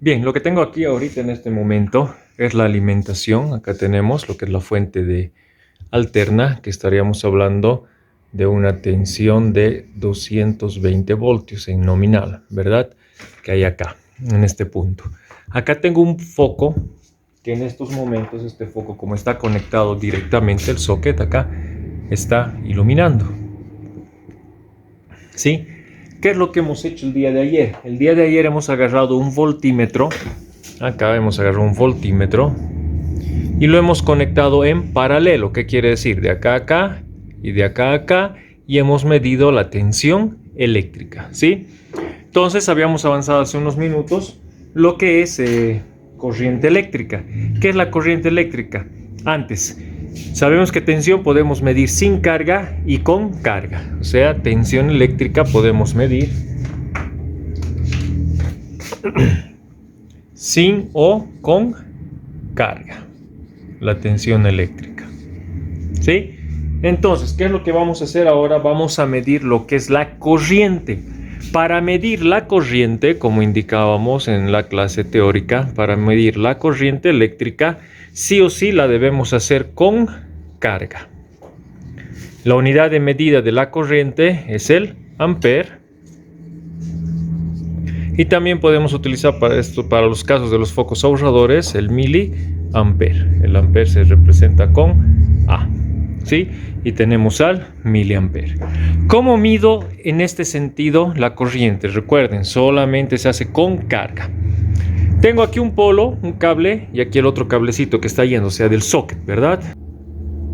Bien, lo que tengo aquí ahorita en este momento es la alimentación. Acá tenemos lo que es la fuente de alterna, que estaríamos hablando de una tensión de 220 voltios en nominal, ¿verdad? Que hay acá, en este punto. Acá tengo un foco, que en estos momentos este foco, como está conectado directamente, el socket acá, está iluminando. ¿Sí? ¿Qué es lo que hemos hecho el día de ayer? El día de ayer hemos agarrado un voltímetro. Acá hemos agarrado un voltímetro y lo hemos conectado en paralelo. ¿Qué quiere decir? De acá a acá y de acá a acá, y hemos medido la tensión eléctrica, ¿sí? Entonces habíamos avanzado hace unos minutos lo que es corriente eléctrica. ¿Qué es la corriente eléctrica? Antes, sabemos que tensión podemos medir sin carga y con carga. O sea, tensión eléctrica podemos medir sin o con carga. La tensión eléctrica. ¿Sí? Entonces, ¿qué es lo que vamos a hacer ahora? Vamos a medir lo que es la corriente. Para medir la corriente, como indicábamos en la clase teórica, para medir la corriente eléctrica, sí o sí la debemos hacer con carga. La unidad de medida de la corriente es el ampere. Y también podemos utilizar para esto, para los casos de los focos ahorradores, el miliampere. El ampere se representa con A, ¿sí? Y tenemos al miliampere. ¿Cómo mido en este sentido la corriente? Recuerden, solamente se hace con carga. Tengo aquí un polo, un cable, y aquí el otro cablecito que está yendo, o sea, del socket, ¿verdad?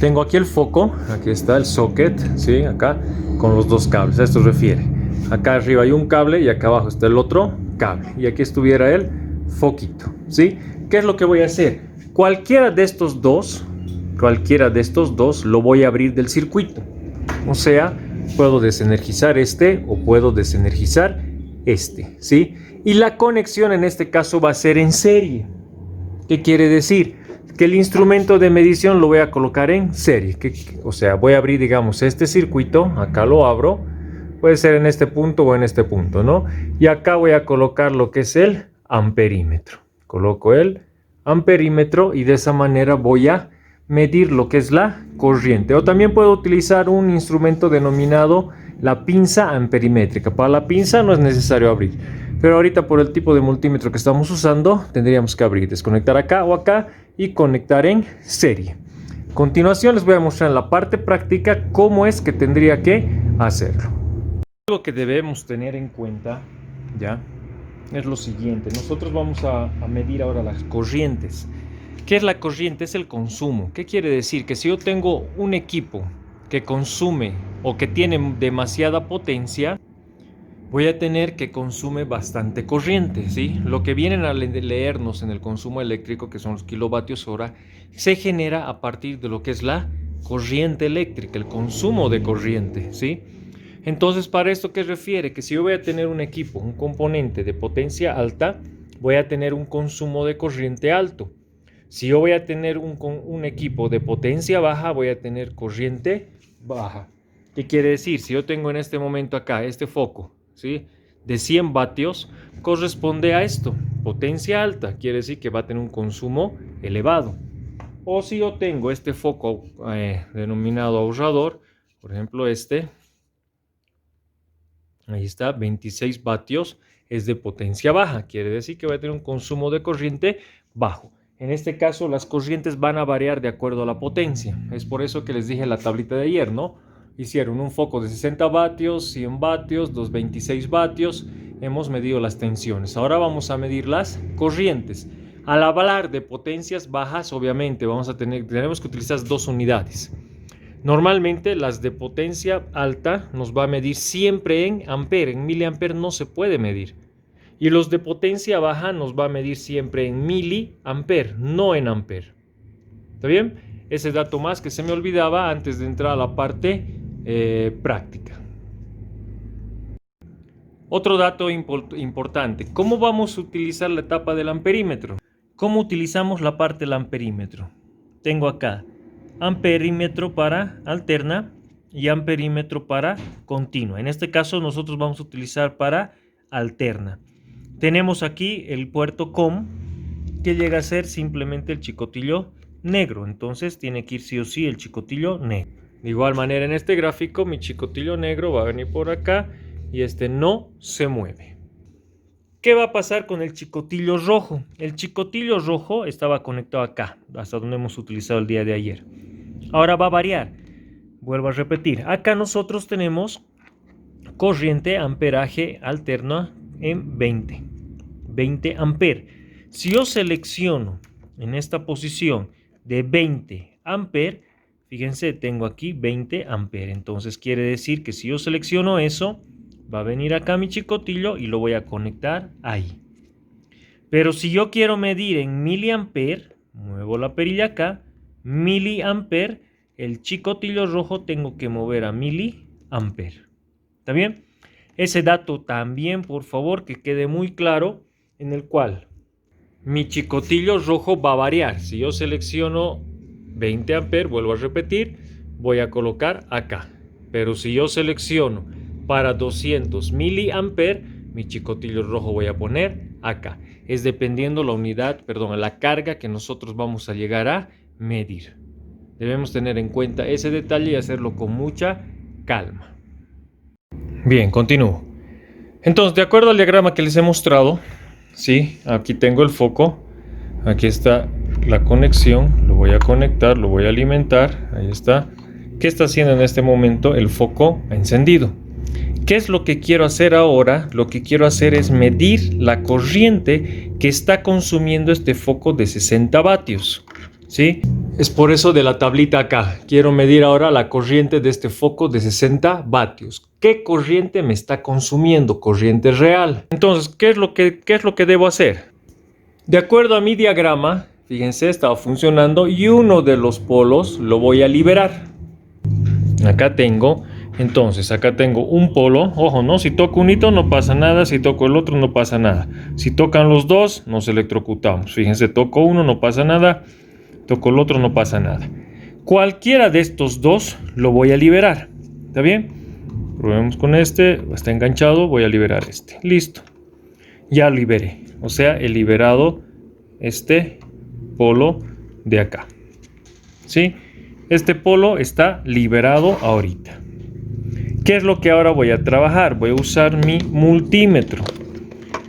Tengo aquí el foco, aquí está el socket, ¿sí? Acá, con los dos cables, a esto se refiere. Acá arriba hay un cable y acá abajo está el otro cable. Y aquí estuviera el foquito, ¿sí? ¿Qué es lo que voy a hacer? Cualquiera de estos dos lo voy a abrir del circuito. O sea, puedo desenergizar este o puedo desenergizar este, ¿sí? Y la conexión en este caso va a ser en serie. ¿Qué quiere decir? Que el instrumento de medición lo voy a colocar en serie. O sea, voy a abrir, digamos, este circuito. Acá lo abro. Puede ser en este punto o en este punto, ¿no? Y acá voy a colocar lo que es el amperímetro. Coloco el amperímetro y de esa manera voy a medir lo que es la corriente. O también puedo utilizar un instrumento denominado la pinza amperimétrica. Para la pinza no es necesario abrir. Pero ahorita por el tipo de multímetro que estamos usando, tendríamos que abrir, desconectar acá o acá y conectar en serie. A continuación les voy a mostrar en la parte práctica cómo es que tendría que hacerlo. Algo que debemos tener en cuenta, ¿ya?, es lo siguiente. Nosotros vamos a medir ahora las corrientes. ¿Qué es la corriente? Es el consumo. ¿Qué quiere decir? Que si yo tengo un equipo que consume o que tiene demasiada potencia, voy a tener que consume bastante corriente, ¿sí? Lo que vienen a leernos en el consumo eléctrico, que son los kilovatios hora, se genera a partir de lo que es la corriente eléctrica, el consumo de corriente, ¿sí? Entonces, ¿para esto qué refiere? Que si yo voy a tener un equipo, un componente de potencia alta, voy a tener un consumo de corriente alto. Si yo voy a tener un equipo de potencia baja, voy a tener corriente baja. ¿Qué quiere decir? Si yo tengo en este momento acá este foco, ¿sí?, de 100 vatios, corresponde a esto, potencia alta, quiere decir que va a tener un consumo elevado. O si yo tengo este foco denominado ahorrador, por ejemplo este, ahí está, 26 vatios, es de potencia baja, quiere decir que va a tener un consumo de corriente bajo. En este caso, las corrientes van a variar de acuerdo a la potencia. Es por eso que les dije en la tablita de ayer, ¿no? Hicieron un foco de 60 vatios, 100 vatios, 226 vatios. Hemos medido las tensiones. Ahora vamos a medir las corrientes. Al hablar de potencias bajas, obviamente, tenemos que utilizar dos unidades. Normalmente las de potencia alta nos va a medir siempre en ampere, en miliampere no se puede medir. Y los de potencia baja nos va a medir siempre en miliampere, no en ampere. ¿Está bien? Ese dato más que se me olvidaba antes de entrar a la parte práctica. Otro dato importante, ¿cómo vamos a utilizar la etapa del amperímetro? ¿Cómo utilizamos la parte del amperímetro? Tengo acá amperímetro para alterna y amperímetro para continua. En este caso nosotros vamos a utilizar para alterna. Tenemos aquí el puerto COM, que llega a ser simplemente el chicotillo negro. Entonces tiene que ir sí o sí el chicotillo negro. De igual manera en este gráfico mi chicotillo negro va a venir por acá y este no se mueve. ¿Qué va a pasar con el chicotillo rojo? El chicotillo rojo estaba conectado acá, hasta donde hemos utilizado el día de ayer. Ahora va a variar. Vuelvo a repetir. Acá nosotros tenemos corriente amperaje alterna en 20 amperes. Si yo selecciono en esta posición de 20 amperes, fíjense, tengo aquí 20 amperes. Entonces quiere decir que si yo selecciono eso, va a venir acá mi chicotillo y lo voy a conectar ahí. Pero si yo quiero medir en miliamper, muevo la perilla acá, miliamper, el chicotillo rojo tengo que mover a miliamper. ¿Está bien? Ese dato también, por favor, que quede muy claro, en el cual mi chicotillo rojo va a variar. Si yo selecciono 20 amperes, vuelvo a repetir, voy a colocar acá. Pero si yo selecciono para 200 miliamperes, mi chicotillo rojo voy a poner acá. Es dependiendo la unidad, perdón, la carga que nosotros vamos a llegar a medir. Debemos tener en cuenta ese detalle y hacerlo con mucha calma. Bien, continúo. Entonces, de acuerdo al diagrama que les he mostrado, sí, aquí tengo el foco, aquí está la conexión, lo voy a conectar, lo voy a alimentar, ahí está. ¿Qué está haciendo en este momento? El foco encendido. ¿Qué es lo que quiero hacer ahora? Lo que quiero hacer es medir la corriente que está consumiendo este foco de 60 vatios, ¿sí? Es por eso de la tablita acá. Quiero medir ahora la corriente de este foco de 60 vatios. ¿Qué corriente me está consumiendo? Corriente real. Entonces, ¿qué es lo que debo hacer? De acuerdo a mi diagrama, fíjense, estaba funcionando y uno de los polos lo voy a liberar. Acá tengo un polo. Ojo, ¿no? Si toco un hito no pasa nada, si toco el otro no pasa nada. Si tocan los dos, nos electrocutamos. Fíjense, toco uno, no pasa nada. Toco el otro, no pasa nada. Cualquiera de estos dos lo voy a liberar. ¿Está bien? Probemos con este. Está enganchado. Voy a liberar este. Listo. Ya liberé. O sea, he liberado este polo de acá. ¿Sí? Este polo está liberado ahorita. ¿Qué es lo que ahora voy a trabajar? Voy a usar mi multímetro.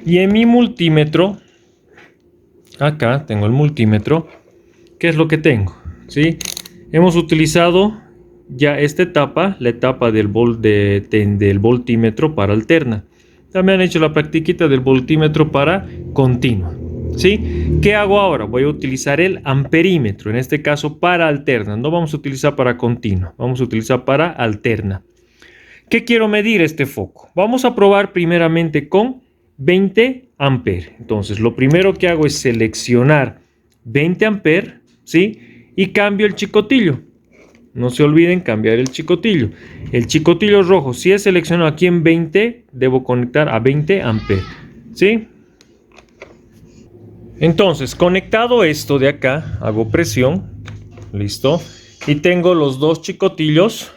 Y en mi multímetro, acá tengo el multímetro. ¿Qué es lo que tengo? ¿Sí? Hemos utilizado ya esta etapa, la etapa del voltímetro para alterna. También han hecho la practiquita del voltímetro para continua. ¿Sí? ¿Qué hago ahora? Voy a utilizar el amperímetro, en este caso para alterna. No vamos a utilizar para continua, vamos a utilizar para alterna. ¿Qué quiero medir este foco? Vamos a probar primeramente con 20 amperes. Entonces, lo primero que hago es seleccionar 20 amperes, ¿sí? Y cambio el chicotillo. No se olviden cambiar el chicotillo. El chicotillo rojo, si es seleccionado aquí en 20, debo conectar a 20 amperes, ¿sí? Entonces, conectado esto de acá, hago presión, listo, y tengo los dos chicotillos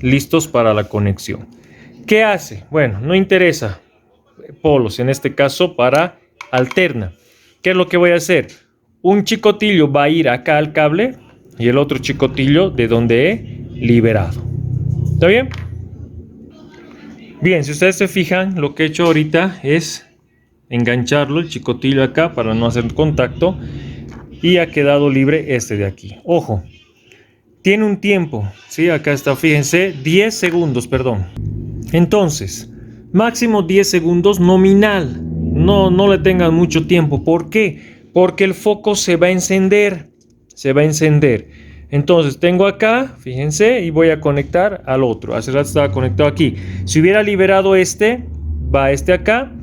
listos para la conexión. ¿Qué hace? Bueno, no interesa polos, en este caso para alterna. ¿Qué es lo que voy a hacer? Un chicotillo va a ir acá al cable y el otro chicotillo de donde he liberado. ¿Está bien? Bien, si ustedes se fijan, lo que he hecho ahorita es engancharlo, el chicotillo acá para no hacer contacto, y ha quedado libre este de aquí. Ojo, tiene un tiempo, ¿sí? Acá está, fíjense, 10 segundos, perdón. Entonces, máximo 10 segundos nominal. No le tengan mucho tiempo. ¿Por qué? Porque el foco se va a encender. Se va a encender. Entonces, tengo acá, fíjense, y voy a conectar al otro. Hace rato estaba conectado aquí. Si hubiera liberado este, va este acá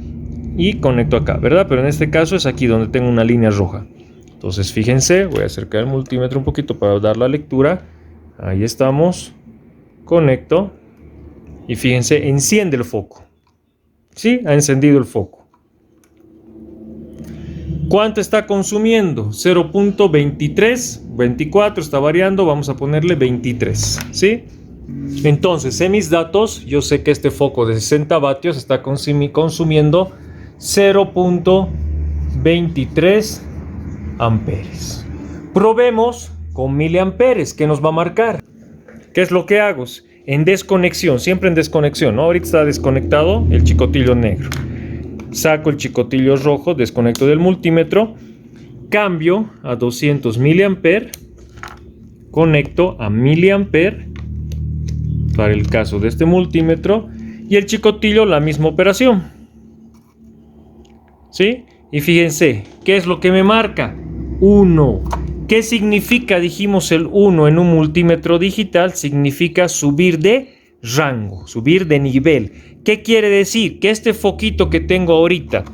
y conecto acá, ¿verdad? Pero en este caso es aquí donde tengo una línea roja. Entonces, fíjense, voy a acercar el multímetro un poquito para dar la lectura. Ahí estamos. Conecto. Y fíjense, enciende el foco. ¿Sí? Ha encendido el foco. ¿Cuánto está consumiendo? 0.23, 24, está variando. Vamos a ponerle 23. ¿Sí? Entonces, en mis datos, yo sé que este foco de 60 vatios está consumiendo 0.23 amperes. Probemos con miliamperes, ¿qué nos va a marcar? ¿Qué es lo que hago? En desconexión, siempre en desconexión, ¿no? Ahorita está desconectado el chicotillo negro. Saco el chicotillo rojo, desconecto del multímetro, cambio a 200 miliamperes, conecto a miliamperes para el caso de este multímetro y el chicotillo la misma operación. ¿Sí? Y fíjense, ¿qué es lo que me marca? 1. ¿Qué significa? Dijimos el 1 en un multímetro digital, significa subir de rango, subir de nivel. ¿Qué quiere decir? Que este foquito que tengo ahorita,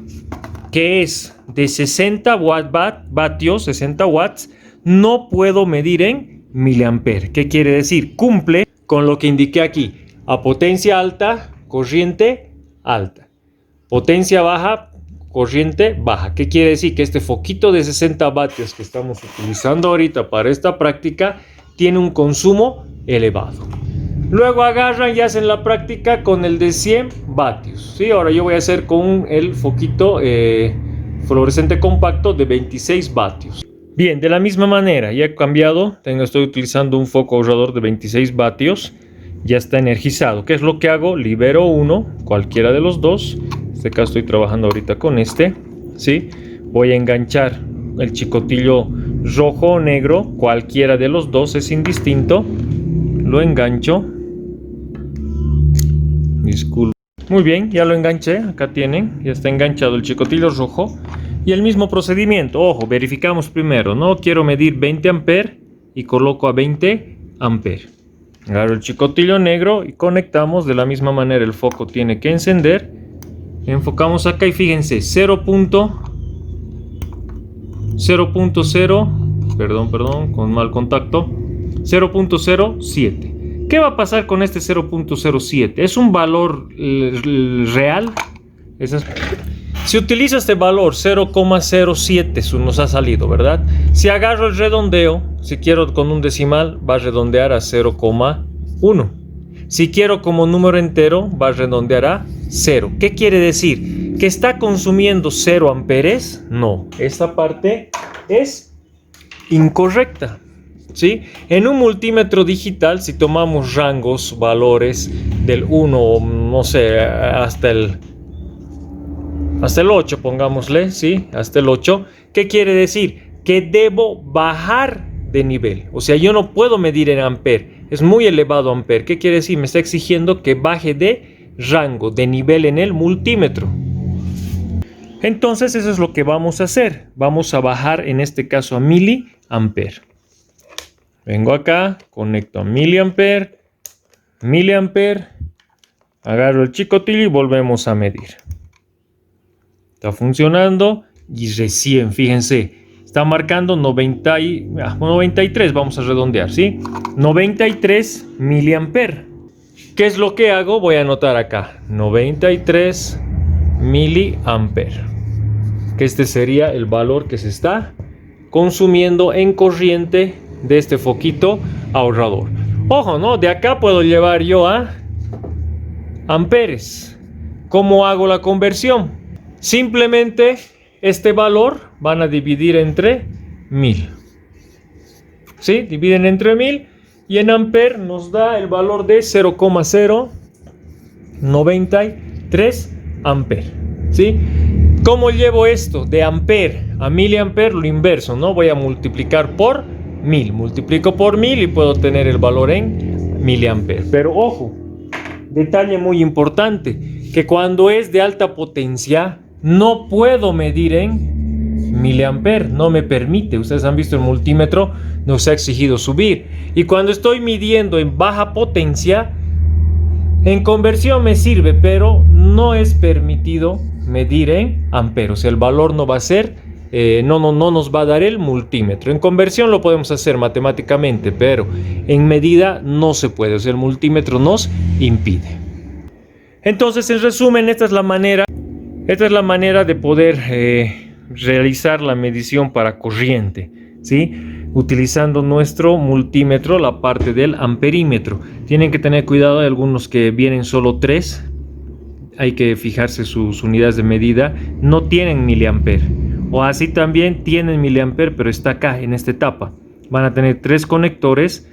que es de 60 vatios, 60 watts, no puedo medir en miliamperes. ¿Qué quiere decir? Cumple con lo que indiqué aquí. A potencia alta, corriente alta. Potencia baja, corriente baja. ¿Qué quiere decir? Que este foquito de 60 vatios que estamos utilizando ahorita para esta práctica tiene un consumo elevado. Luego agarran y hacen la práctica con el de 100 vatios. ¿Sí? Ahora yo voy a hacer con el foquito fluorescente compacto de 26 vatios. Bien, de la misma manera, ya he cambiado. Estoy utilizando un foco ahorrador de 26 vatios. Ya está energizado. ¿Qué es lo que hago? Libero uno, cualquiera de los dos. En este caso estoy trabajando ahorita con este, ¿sí? Voy a enganchar el chicotillo rojo o negro, cualquiera de los dos es indistinto. Lo engancho. Disculpen. Muy bien, ya lo enganché. Acá tienen, ya está enganchado el chicotillo rojo. Y el mismo procedimiento. Ojo, verificamos primero. No quiero medir 20 amperes y coloco a 20 amperes. Agarro el chicotillo negro y conectamos de la misma manera. El foco tiene que encender. Enfocamos acá y fíjense, 0.0, perdón, con mal contacto, 0.07. ¿Qué va a pasar con este 0.07? ¿Es un valor real? Si utiliza este valor 0.07, nos ha salido, ¿verdad? Si agarro el redondeo, si quiero con un decimal, va a redondear a 0.1. Si quiero como número entero, va a redondear a 0. ¿Qué quiere decir? ¿Que está consumiendo 0 amperes? No, esta parte es incorrecta. ¿Sí? En un multímetro digital, si tomamos rangos, valores del 1, no sé, hasta el 8, pongámosle, ¿sí? Hasta el 8. ¿Qué quiere decir? Que debo bajar de nivel. O sea, yo no puedo medir en amper. Es muy elevado amper. ¿Qué quiere decir? Me está exigiendo que baje de rango, de nivel en el multímetro. Entonces, eso es lo que vamos a hacer. Vamos a bajar, en este caso, a miliamper. Vengo acá, conecto a miliamper, agarro el chicotillo y volvemos a medir. Está funcionando y recién, fíjense, está marcando 93, vamos a redondear, ¿sí? 93 miliamper. ¿Qué es lo que hago? Voy a anotar acá, 93 miliamper. Que este sería el valor que se está consumiendo en corriente de este foquito ahorrador. Ojo, ¿no? De acá puedo llevar yo a amperes. ¿Cómo hago la conversión? Simplemente este valor van a dividir entre 1000. ¿Sí? Dividen entre 1000 y en amper nos da el valor de 0,093 amper. ¿Sí? ¿Cómo llevo esto? De amper a miliamper, lo inverso, ¿no? Voy a multiplicar por 1000. Multiplico por 1000 y puedo tener el valor en miliamper. Pero ojo, detalle muy importante, que cuando es de alta potencia no puedo medir en miliamper, no me permite. Ustedes han visto el multímetro, nos ha exigido subir. Y cuando estoy midiendo en baja potencia, en conversión me sirve, pero no es permitido medir en amperes. O sea, el valor no va a ser, no nos va a dar el multímetro. En conversión lo podemos hacer matemáticamente, pero en medida no se puede. O sea, el multímetro nos impide. Entonces, en resumen, esta es la manera de poder realizar la medición para corriente, ¿sí? utilizando nuestro multímetro, la parte del amperímetro. Tienen que tener cuidado, hay algunos que vienen solo 3. Hay que fijarse sus unidades de medida. No tienen miliamper. O así también tienen miliamper, pero está acá en esta etapa. Van a tener 3 conectores,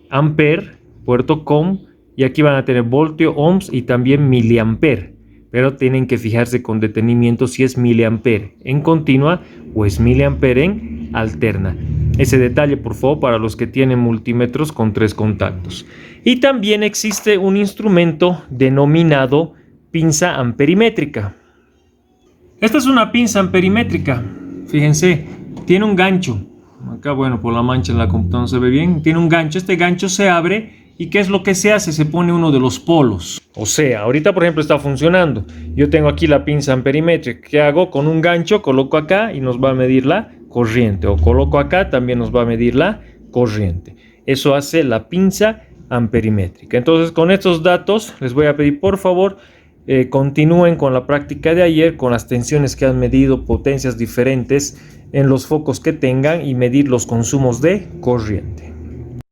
amper, puerto com, y aquí van a tener voltio, ohms y también miliamper. Pero tienen que fijarse con detenimiento si es miliamper en continua o es miliamper en alterna. Ese detalle, por favor, para los que tienen multímetros con 3 contactos. Y también existe un instrumento denominado pinza amperimétrica. Esta es una pinza amperimétrica. Fíjense, tiene un gancho. Acá, bueno, por la mancha en la computadora no se ve bien. Tiene un gancho. Este gancho se abre. ¿Y qué es lo que se hace? Se pone uno de los polos. O sea, ahorita por ejemplo está funcionando. Yo tengo aquí la pinza amperimétrica. ¿Qué hago? Con un gancho coloco acá y nos va a medir la corriente. O coloco acá, también nos va a medir la corriente. Eso hace la pinza amperimétrica. Entonces, con estos datos les voy a pedir por favor continúen con la práctica de ayer, con las tensiones que han medido, potencias diferentes en los focos que tengan y medir los consumos de corriente.